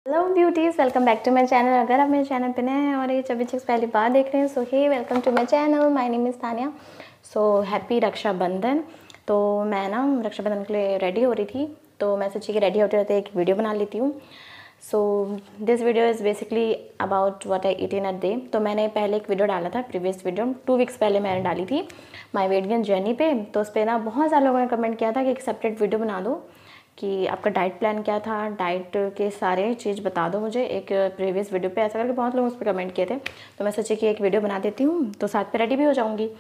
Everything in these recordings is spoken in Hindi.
Hello beauties, welcome back to my channel. अगर आप मेरे चैनल पे नए हैं और ये सभी चीज़ पहली बार देख रहे हैं so hey welcome to my channel. My name is Tania. So happy Rakshabandhan. तो मैं ना रक्षाबंधन के लिए रेडी हो रही थी, तो मैं सोची कि रेडी होते रहते एक वीडियो बना लेती हूँ। So this video is basically about what I eat in a day. तो मैंने पहले एक वीडियो डाला था, प्रीवियस वीडियो 2 वीक्स पहले मैंने डाली थी माई वेट गेन जर्नी पे। तो उस पर ना बहुत सारे लोगों ने कमेंट किया था कि एक सेपरेट वीडियो बना दो कि आपका डाइट प्लान क्या था, डाइट के सारे चीज़ बता दो मुझे एक प्रीवियस वीडियो पे। ऐसा करके बहुत लोग उस पर कमेंट किए थे, तो मैं सोची कि एक वीडियो बना देती हूँ तो साथ पे रेडी भी हो जाऊँगी।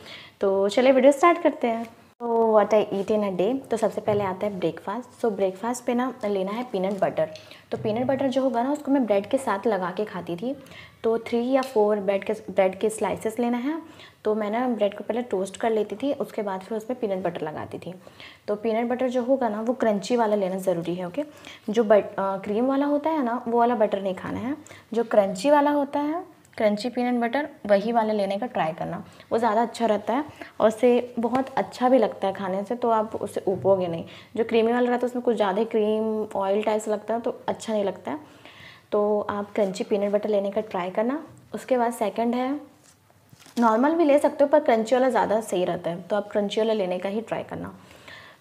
तो चलिए वीडियो स्टार्ट करते हैं। तो what I eat in a day. तो सबसे पहले आता है ब्रेकफास्ट। सो ब्रेकफास्ट पे ना लेना है पीनट बटर। तो पीनट बटर जो होगा ना उसको मैं ब्रेड के साथ लगा के खाती थी। तो 3 या 4 ब्रेड के स्लाइसेस लेना है। तो मैं ना ब्रेड को पहले टोस्ट कर लेती थी, उसके बाद फिर उसमें पीनट बटर लगाती थी। तो पीनट बटर जो होगा ना वो क्रंची वाला लेना ज़रूरी है। ओके, जो क्रीम वाला होता है ना वो वाला बटर नहीं खाना है। जो क्रंची वाला होता है, क्रंची पीनट बटर, वही वाला लेने का ट्राई करना। वो ज़्यादा अच्छा रहता है और उससे बहुत अच्छा भी लगता है खाने से, तो आप उससे ऊपोगे नहीं। जो क्रीमी वाला रहता है उसमें कुछ ज़्यादा क्रीम ऑयल टाइप से लगता है तो अच्छा नहीं लगता है। तो आप क्रंची पीनट बटर लेने का ट्राई करना। उसके बाद सेकंड है, नॉर्मल भी ले सकते हो पर क्रंची वाला ज़्यादा सही रहता है, तो आप क्रंची वाला लेने का ही ट्राई करना।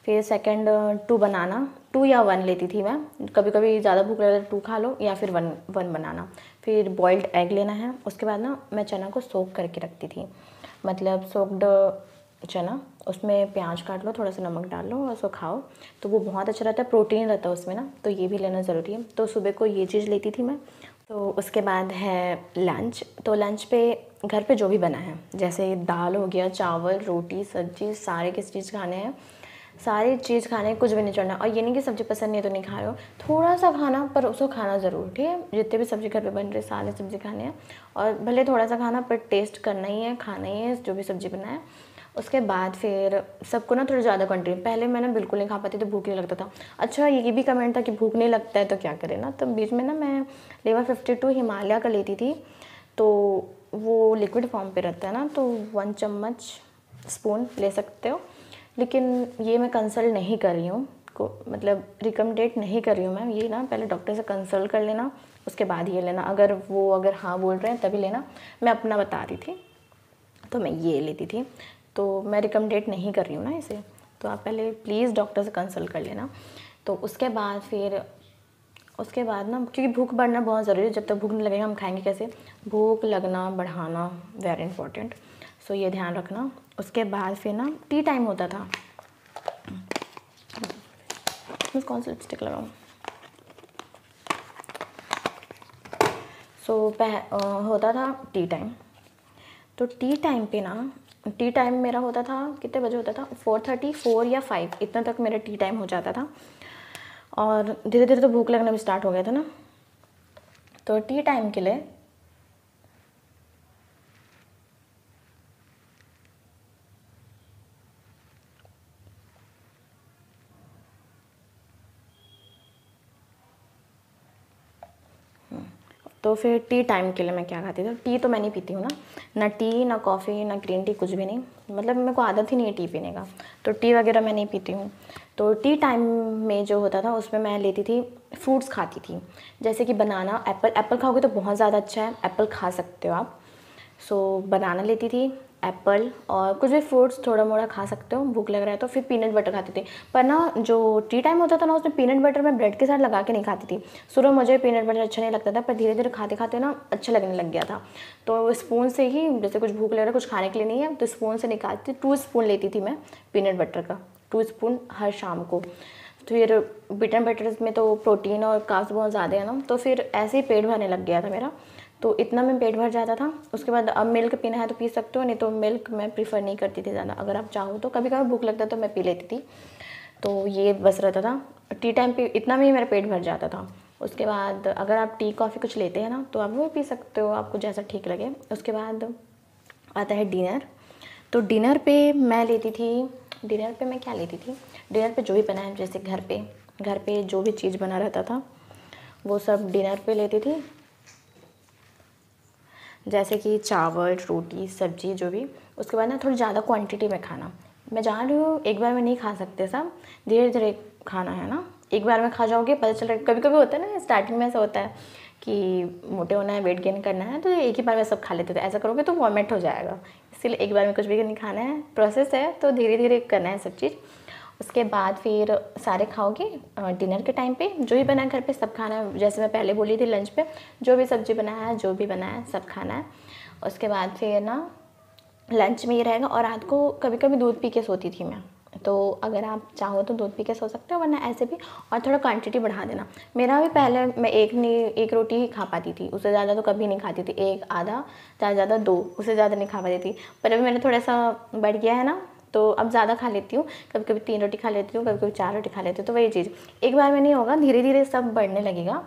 फिर सेकंड 2 बनाना, 2 या 1 लेती थी मैं। कभी कभी ज़्यादा भूख लगे तो 2 खा लो या फिर 1 बनाना। फिर बॉइल्ड एग लेना है। उसके बाद ना मैं चना को सोक करके रखती थी, मतलब सोक्ड चना, उसमें प्याज काट लो, थोड़ा सा नमक डाल लो और उसको खाओ तो वो बहुत अच्छा रहता है, प्रोटीन रहता है उसमें ना, तो ये भी लेना ज़रूरी है। तो सुबह को ये चीज़ लेती थी मैं। तो उसके बाद है लंच। तो लंच पे घर पे जो भी बना है, जैसे दाल हो गया, चावल, रोटी, सब्जी, सारे किस चीज़ खाने हैं, सारी चीज़ खाने, कुछ भी नहीं छोड़ना। और ये नहीं कि सब्ज़ी पसंद नहीं है तो नहीं खा रहे हो, थोड़ा सा खाना पर उसको खाना ज़रूर, ठीक है। जितने भी सब्ज़ी घर पे बन रहे सारे सब्ज़ी खाने हैं, और भले थोड़ा सा खाना पर टेस्ट करना ही है, खाना ही है जो भी सब्ज़ी बनाए। उसके बाद फिर सबको ना थोड़ी ज़्यादा क्वांटिटी, पहले मैं ना बिल्कुल नहीं खा पाती तो भूख नहीं लगता था। अच्छा, ये भी कमेंट था कि भूख नहीं लगता है तो क्या करें ना, तो बीच में ना मैं लेवर 52 हिमालय का लेती थी। तो वो लिक्विड फॉर्म पे रहता है ना, तो 1 चम्मच स्पून ले सकते हो। लेकिन ये मैं कंसल्ट नहीं कर रही हूँ, को मतलब रिकमेंडेड नहीं कर रही हूँ मैं ये ना, पहले डॉक्टर से कंसल्ट कर लेना उसके बाद ये लेना। अगर हाँ बोल रहे हैं तभी लेना। मैं अपना बता रही थी तो मैं ये लेती थी, तो मैं रिकमेंडेड नहीं कर रही हूँ ना इसे। तो आप पहले प्लीज़ डॉक्टर से कंसल्ट कर लेना। तो उसके बाद ना, क्योंकि भूख बढ़ना बहुत ज़रूरी है, जब तक भूख नहीं लगेगा हम खाएंगे कैसे। भूख लगना बढ़ाना वेरी इंपॉर्टेंट, सो ये ध्यान रखना। उसके बाद फिर ना टी टाइम होता था। मैं कौन सा लिपस्टिक लगाऊँ। होता था टी टाइम। तो टी टाइम पे ना, टी टाइम मेरा होता था, कितने बजे होता था, 4:30, 4 या 5 इतना तक मेरा टी टाइम हो जाता था। और धीरे धीरे तो भूख लगना भी स्टार्ट हो गया था ना। तो टी टाइम के लिए तो फिर टी टाइम के लिए मैं क्या खाती थी, टी तो मैं नहीं पीती हूँ ना टी, ना कॉफ़ी, ना ग्रीन टी, कुछ भी नहीं। मतलब मेरे को आदत ही नहीं है टी पीने का, तो टी वगैरह मैं नहीं पीती हूँ। तो टी टाइम में जो होता था उसमें मैं लेती थी, फ्रूट्स खाती थी, जैसे कि बनाना, एप्पल खाओगे तो बहुत ज़्यादा अच्छा है, एप्पल खा सकते हो आप। सो बनाना लेती थी, एप्पल, और कुछ भी फ्रूट्स थोड़ा मोड़ा खा सकते हो, भूख लग रहा है तो। फिर पीनट बटर खाती थी, पर ना जो टी टाइम होता था ना उसमें पीनट बटर मैं ब्रेड के साथ लगा के नहीं खाती थी। शुरू में मुझे पीनट बटर अच्छा नहीं लगता था, पर धीरे धीरे खाते खाते ना अच्छा लगने लग गया था। तो स्पून से ही, जैसे कुछ भूख लग रहा है, कुछ खाने के लिए नहीं है तो स्पून से निकालती, 2 स्पून लेती थी मैं पीनट बटर का, 2 स्पून हर शाम को। फिर पीनट बटर में तो प्रोटीन और कार्ब्स बहुत ज़्यादा है ना, तो फिर ऐसे ही पेट भरने लग गया था मेरा, तो इतना में पेट भर जाता था। उसके बाद अब मिल्क पीना है तो पी सकते हो, नहीं तो मिल्क मैं प्रीफर नहीं करती थी ज़्यादा। अगर आप चाहो तो कभी कभी भूख लगता तो मैं पी लेती थी। तो ये बस रहता था टी टाइम पे, इतना में ही मेरा पेट भर जाता था। उसके बाद अगर आप टी कॉफ़ी कुछ लेते हैं ना तो आप वो पी सकते हो, आपको जैसा ठीक लगे। उसके बाद आता है डिनर। तो डिनर पे मैं क्या लेती थी, डिनर पे जो भी बना है, जैसे घर पे जो भी चीज़ बना रहता था वो सब डिनर पे लेती थी, जैसे कि चावल, रोटी, सब्जी, जो भी। उसके बाद ना थोड़ी ज़्यादा क्वांटिटी में खाना। मैं जान रही हूँ एक बार में नहीं खा सकते सब, धीरे धीरे खाना है ना, एक बार में खा जाओगे, पता चल रहा है कभी कभी होता है ना स्टार्टिंग में ऐसा होता है कि मोटे होना है, वेट गेन करना है, तो एक ही बार में सब खा लेते थे। ऐसा करोगे तो वॉमिट हो जाएगा, इसीलिए एक बार में कुछ भी नहीं खाना है, प्रोसेस है तो धीरे धीरे करना है सब चीज़। उसके बाद फिर सारे खाओगे डिनर के टाइम पे, जो भी बना है घर पे सब खाना है। जैसे मैं पहले बोली थी लंच पे जो भी सब्ज़ी बनाया है, जो भी बनाया है सब खाना है। उसके बाद फिर ना लंच में ये रहेगा। और रात को कभी कभी दूध पी के सोती थी मैं, तो अगर आप चाहो तो दूध पी के सो सकते हो, वरना ऐसे भी। और थोड़ा क्वांटिटी बढ़ा देना। मेरा भी पहले मैं एक रोटी ही खा पाती थी, उससे ज़्यादा तो कभी नहीं खाती थी, एक आधा ज़्यादा 2, उससे ज़्यादा नहीं खा पाती थी। पर अभी मैंने थोड़ा सा बढ़ गया है ना, तो अब ज़्यादा खा लेती हूँ। कभी कभी 3 रोटी खा लेती हूँ, कभी कभी 4 रोटी खा लेती हूँ। तो वही चीज़ एक बार में नहीं होगा, धीरे धीरे सब बढ़ने लगेगा।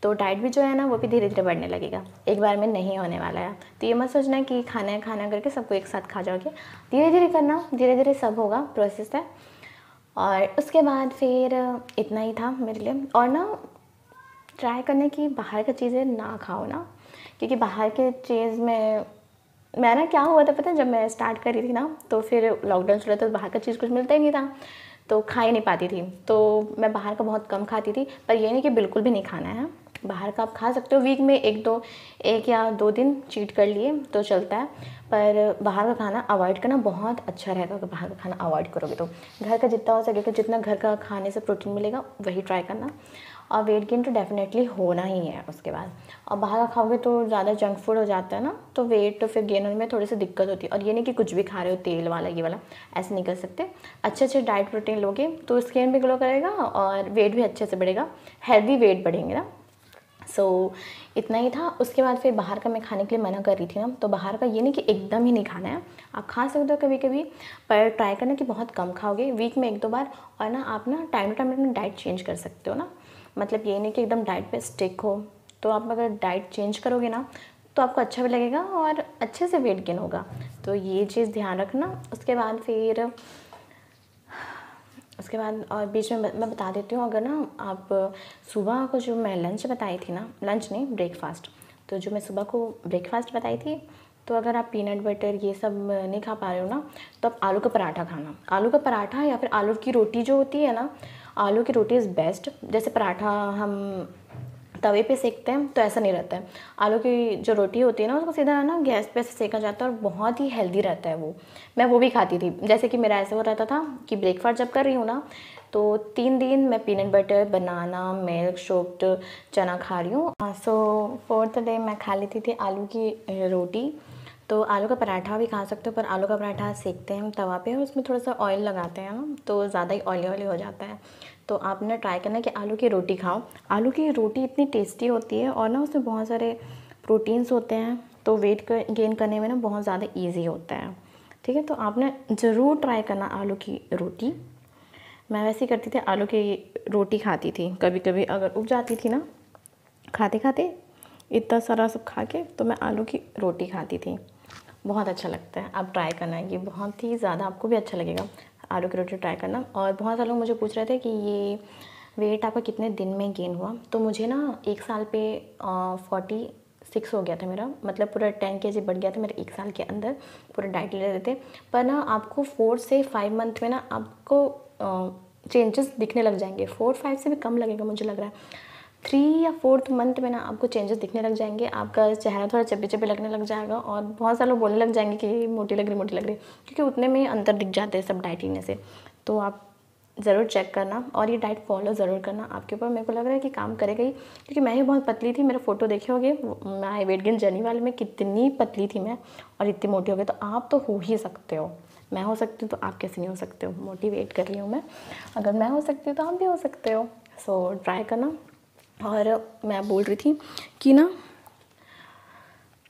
तो डाइट भी जो है ना वो भी धीरे धीरे बढ़ने लगेगा, एक बार में नहीं होने वाला है। तो ये मत सोचना कि खाना है खाना करके सबको एक साथ खा जाओगे, धीरे धीरे करना, धीरे धीरे सब होगा, प्रोसेस है। और उसके बाद फिर इतना ही था मेरे लिए। और ना ट्राई करने की बाहर की चीज़ें ना खाओ ना, क्योंकि बाहर के चीज़ में मैं ना क्या हुआ था पता है, जब मैं स्टार्ट करी थी ना तो फिर लॉकडाउन चला था, तो बाहर का चीज़ कुछ मिलता ही नहीं था, तो खा ही नहीं पाती थी। तो मैं बाहर का बहुत कम खाती थी। पर ये नहीं कि बिल्कुल भी नहीं खाना है, बाहर का आप खा सकते हो, वीक में एक या 2 दिन चीट कर लिए तो चलता है। पर बाहर का खाना अवॉइड करना बहुत अच्छा रहेगा। अगर बाहर का खाना अवॉइड करोगे तो घर का जितना हो सकेगा, जितना घर का खाने से प्रोटीन मिलेगा वही ट्राई करना। और वेट गेन तो डेफिनेटली होना ही है उसके बाद। और बाहर का खाओगे तो ज़्यादा जंक फूड हो जाता है ना, तो वेट तो फिर गेन होने में थोड़ी सी दिक्कत होती है। और ये नहीं कि कुछ भी खा रहे हो तेल वाला ये वाला, ऐसे नहीं कर सकते। अच्छे डाइट प्रोटीन लोगे तो स्किन भी ग्लो करेगा और वेट भी अच्छे से बढ़ेगा, हेल्दी वेट बढ़ेंगे ना। सो इतना ही था। उसके बाद फिर बाहर का मैं खाने के लिए मना कर रही थी ना, तो बाहर का ये नहीं कि एकदम ही नहीं खाना है, आप खा सकते हो कभी कभी, पर ट्राई करना कि बहुत कम खाओगे, वीक में 1-2 बार। और ना आप ना टाइम टू टाइम अपना डाइट चेंज कर सकते हो ना, मतलब ये नहीं कि एकदम डाइट पे स्टिक हो। तो आप अगर डाइट चेंज करोगे ना तो आपको अच्छा भी लगेगा और अच्छे से वेट गेन होगा, तो ये चीज़ ध्यान रखना। उसके बाद और बीच में मैं बता देती हूँ, अगर ना आप सुबह को जो मैं लंच बताई थी ना, लंच नहीं ब्रेकफास्ट, तो जो मैं सुबह को ब्रेकफास्ट बताई थी, तो अगर आप पीनट बटर ये सब नहीं खा पा रहे हो ना, तो आप आलू का पराठा खाना। आलू का पराठा या फिर आलू की रोटी जो होती है ना, आलू की रोटी इज़ बेस्ट। जैसे पराठा हम तवे पे सेकते हैं तो ऐसा नहीं रहता है, आलू की जो रोटी होती है ना उसको सीधा ना गैस पे से सेका जाता है और बहुत ही हेल्दी रहता है वो। मैं वो भी खाती थी। जैसे कि मेरा ऐसे हो रहता था कि ब्रेकफास्ट जब कर रही हूँ ना, तो 3 दिन मैं पीनट बटर, बनाना, मिल्क सोक्ड चना खा रही हूँ। सो 4th डे मैं खा लेती थी आलू की रोटी। तो आलू का पराठा भी खा सकते हो, पर आलू का पराठा सेकते हैं हम तवा पे और उसमें थोड़ा सा ऑयल लगाते हैं ना, तो ज़्यादा ही ऑयली हो जाता है। तो आपने ट्राई करना कि आलू की रोटी खाओ। आलू की रोटी इतनी टेस्टी होती है और ना उसमें बहुत सारे प्रोटीन्स होते हैं, तो वेट गेन करने में ना बहुत ज़्यादा ईजी होता है। ठीक है, तो आपने ज़रूर ट्राई करना आलू की रोटी। मैं वैसे ही करती थी, आलू की रोटी खाती थी, कभी कभी अगर उग जाती थी ना खाते खाते इतना सारा सब खा के, तो मैं आलू की रोटी खाती थी। बहुत अच्छा लगता है, आप ट्राई करना, ये बहुत ही ज़्यादा आपको भी अच्छा लगेगा। आलू की रोटी ट्राई करना। और बहुत सारे लोग मुझे पूछ रहे थे कि ये वेट आपका कितने दिन में गेन हुआ, तो मुझे ना 1 साल पे 46 हो गया था मेरा, मतलब पूरा 10 kg बढ़ गया था मेरा 1 साल के अंदर, पूरा डाइट ले रहे थे। पर ना आपको 4 से 5 मंथ में ना आपको चेंजेस दिखने लग जाएंगे, 4-5 से भी कम लगेगा मुझे लग रहा है। 3 या 4th मंथ में ना आपको चेंजेस दिखने लग जाएंगे, आपका चेहरा थोड़ा चपे चपे लगने लग जाएगा और बहुत सारे लोग बोलने लग जाएंगे कि मोटी लग रही, क्योंकि उतने में ही अंतर दिख जाते हैं सब डाइट लेने से। तो आप ज़रूर चेक करना और ये डाइट फॉलो ज़रूर करना आपके ऊपर। मेरे को लग रहा है कि काम करेगा ही, क्योंकि मैं ही बहुत पतली थी, मेरा फोटो देखे होगे मैं वेट गेन जर्नी वाले में कितनी पतली थी मैं, और इतनी मोटी हो गई। तो आप तो हो ही सकते हो, मैं हो सकती हूँ तो आप कैसे नहीं हो सकते हो। मोटिवेट कर रही हूँ मैं, अगर मैं हो सकती हूँ तो आप भी हो सकते हो। सो ट्राई करना। और मैं बोल रही थी कि ना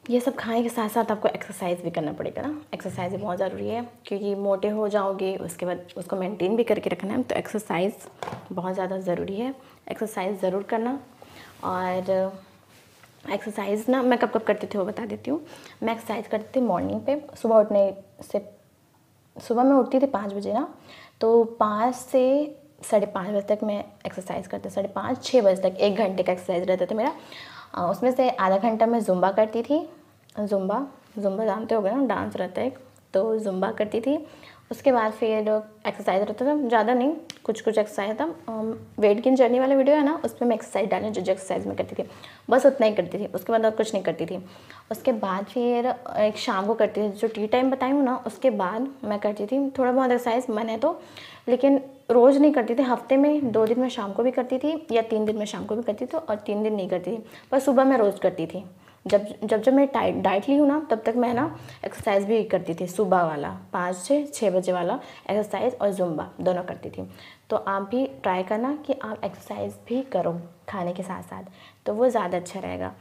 ये सब खाने के साथ साथ आपको एक्सरसाइज भी करना पड़ेगा ना, एक्सरसाइज भी बहुत ज़रूरी है, क्योंकि मोटे हो जाओगे उसके बाद उसको मेंटेन भी करके रखना है, तो एक्सरसाइज बहुत ज़्यादा ज़रूरी है। एक्सरसाइज ज़रूर करना। और एक्सरसाइज ना मैं कब कब करती थी वो बता देती हूँ। मैं एक्सरसाइज करती थी मॉर्निंग पे, सुबह उठने से, सुबह मैं उठती थी 5 बजे ना, तो 5 से 5:30 बजे तक मैं एक्सरसाइज करती, 5:30-6 बजे तक 1 घंटे का एक्सरसाइज रहता था मेरा। उसमें से आधा घंटा मैं जुम्बा करती थी। जुम्बा जानते होगे ना, डांस रहता है एक, तो जुम्बा करती थी। उसके बाद फिर एक्सरसाइज रहता था, ज़्यादा नहीं, कुछ कुछ एक्सरसाइज था। वेट गेन जर्नी वाला वीडियो है ना, उसमें मैं एक्सरसाइज डालने जो एक्सरसाइज मैं करती थी बस उतना ही करती थी, उसके बाद और कुछ नहीं करती थी। उसके बाद फिर एक शाम को करती थी, जो टी टाइम बताई हूँ ना, उसके बाद मैं करती थी थोड़ा बहुत एक्सरसाइज मन है तो, लेकिन रोज़ नहीं करती थी। हफ्ते में 2 दिन मैं शाम को भी करती थी या 3 दिन मैं शाम को भी करती थी और 3 दिन नहीं करती थी, पर सुबह मैं रोज़ करती थी। जब मैं डाइट ली हूँ ना, तब तक मैं ना एक्सरसाइज भी करती थी, सुबह वाला 5 से 6 बजे वाला एक्सरसाइज और जुम्बा दोनों करती थी। तो आप भी ट्राई करना कि आप एक्सरसाइज भी करो खाने के साथ साथ, तो वो ज़्यादा अच्छा रहेगा,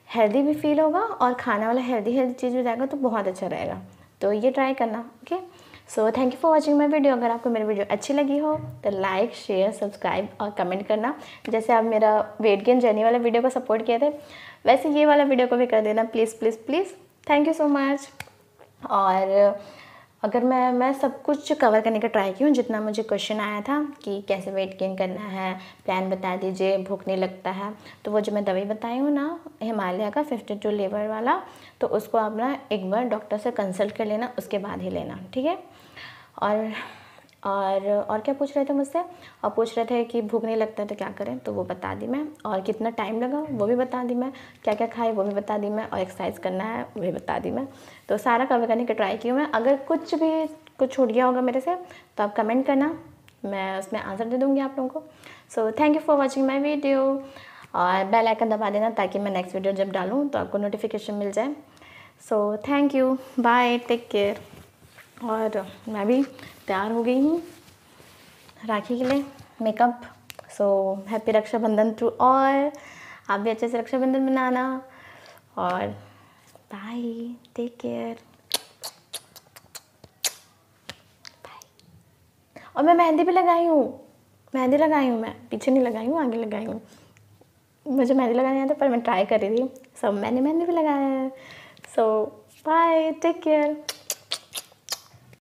हेल्दी भी फील होगा और खाने वाला हेल्दी चीज़ हो जाएगा तो बहुत अच्छा रहेगा। तो ये ट्राई करना। Okay, so thank you for watching my video. अगर आपको मेरी वीडियो अच्छी लगी हो तो लाइक, शेयर, सब्सक्राइब और कमेंट करना। जैसे आप मेरा वेट गेन जर्नी वाले वीडियो को सपोर्ट किए थे, वैसे ये वाला वीडियो को भी कर देना please please please. Thank you so much. और अगर मैं सब कुछ कवर करने का ट्राई की हूँ, जितना मुझे क्वेश्चन आया था कि कैसे वेट गेन करना है, प्लान बता दीजिए, भूख नहीं लगता है, तो वो जो मैं दवाई बताई हूँ ना हिमालय का 52 लेवर वाला, तो उसको आप ना एक बार डॉक्टर से कंसल्ट कर लेना, उसके बाद ही लेना, ठीक है। और क्या पूछ रहे थे मुझसे, और पूछ रहे थे कि भूख नहीं लगता तो क्या करें, तो वो बता दी मैं, और कितना टाइम लगा वो भी बता दी मैं, क्या क्या खाए वो भी बता दी मैं, और एक्सरसाइज करना है वो भी बता दी मैं। तो सारा कवर करने की ट्राई की हूँ मैं। अगर कुछ छूट गया होगा मेरे से तो आप कमेंट करना, मैं उसमें आंसर दे दूँगी आप लोगों को। सो thank you for watching my video, और बेल आइकन दबा देना ताकि मैं नेक्स्ट वीडियो जब डालूँ तो आपको नोटिफिकेशन मिल जाए। So thank you, bye, take care. और मैं भी तैयार हो गई हूँ राखी के लिए, makeup. So happy Rakshabandhan to all. आप भी अच्छे से रक्षाबंधन मनाना, और बाय, टेक केयर, बाय। और मैं मेहंदी भी लगाई हूँ, मैं पीछे नहीं लगाई हूँ, आगे लगाई हूँ। मुझे मेहंदी लगानी आता पर मैं ट्राई कर रही थी, सब मैंने मेहंदी भी लगाया है। सो बाय, टेक केयर।